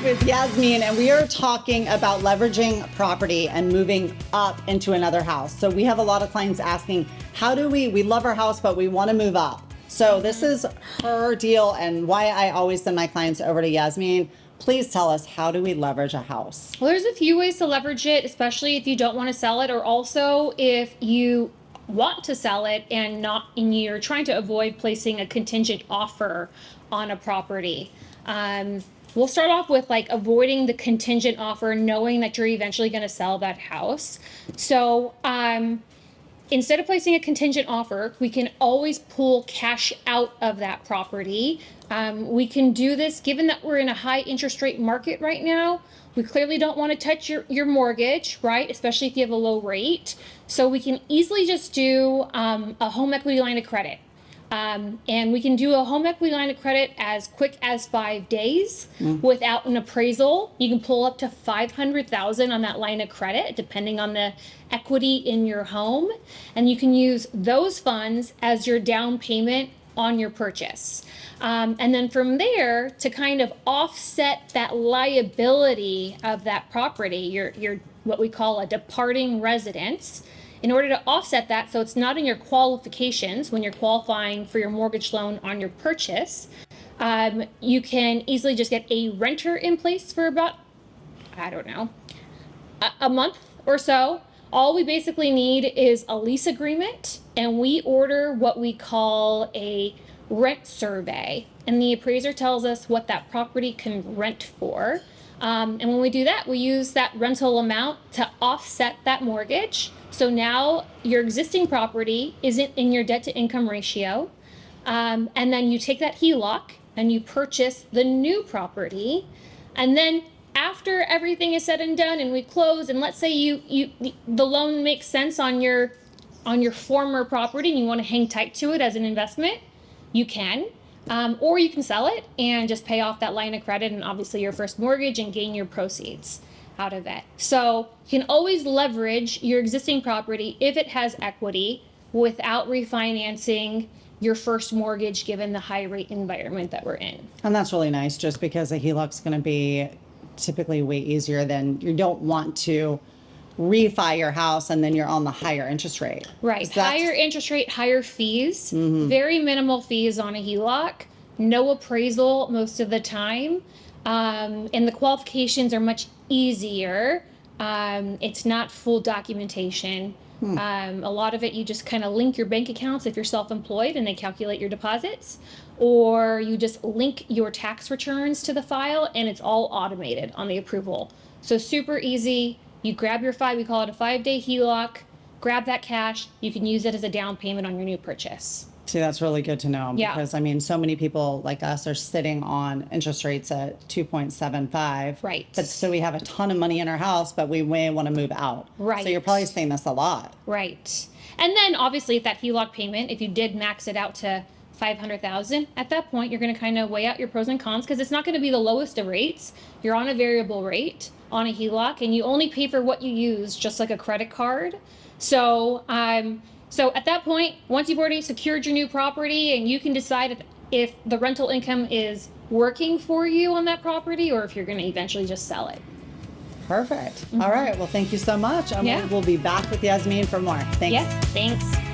with Yasmin, and we are talking about leveraging property and moving up into another house. So we have a lot of clients asking, how do we love our house, but we want to move up. So this is her deal and why I always send my clients over to Yasmin. Please tell us, how do we leverage a house? Well, there's a few ways to leverage it, especially if you don't want to sell it, or also if you want to sell it and you're trying to avoid placing a contingent offer on a property. We'll start off with like avoiding the contingent offer, knowing that you're eventually going to sell that house. So instead of placing a contingent offer, we can always pull cash out of that property. We can do this given that we're in a high interest rate market right now. We clearly don't want to touch your mortgage, right? Especially if you have a low rate. So we can easily just do a home equity line of credit. And we can do a home equity line of credit as quick as 5 days without an appraisal. You can pull up to $500,000 on that line of credit, depending on the equity in your home. And you can use those funds as your down payment on your purchase. And then from there, to kind of offset that liability of that property, your what we call a departing residence, in order to offset that so it's not in your qualifications when you're qualifying for your mortgage loan on your purchase, you can easily just get a renter in place for about, I don't know, a month or so. All we basically need is a lease agreement, and we order what we call a rent survey, and the appraiser tells us what that property can rent for. And when we do that, we use that rental amount to offset that mortgage. So now your existing property isn't in your debt to income ratio. And then you take that HELOC and you purchase the new property. And then after everything is said and done and we close, and let's say the loan makes sense on your former property and you want to hang tight to it as an investment, you can. Or you can sell it and just pay off that line of credit and obviously your first mortgage and gain your proceeds out of it. So you can always leverage your existing property if it has equity without refinancing your first mortgage given the high rate environment that we're in. And that's really nice, just because a HELOC is going to be typically way easier than, you don't want to refi your house and then you're on the higher interest rate. Right. Higher interest rate, higher fees, very minimal fees on a HELOC, no appraisal most of the time. And the qualifications are much easier. It's not full documentation. A lot of it, you just kind of link your bank accounts if you're self-employed and they calculate your deposits, or you just link your tax returns to the file and it's all automated on the approval. So super easy. You grab your we call it a 5-day HELOC, grab that cash, you can use it as a down payment on your new purchase. See, that's really good to know, because I mean, so many people like us are sitting on interest rates at 2.75. Right. But so we have a ton of money in our house, but we may want to move out. Right. So you're probably seeing this a lot. Right. And then obviously if that HELOC payment, if you did max it out to $500,000, at that point you're going to kind of weigh out your pros and cons, because it's not going to be the lowest of rates. You're on a variable rate on a HELOC and you only pay for what you use, just like a credit card. So so at that point, once you've already secured your new property and you can decide if the rental income is working for you on that property or if you're going to eventually just sell it. Perfect. All right. Well, thank you so much. And we'll be back with Yasmin for more. Thanks. Yes, thanks.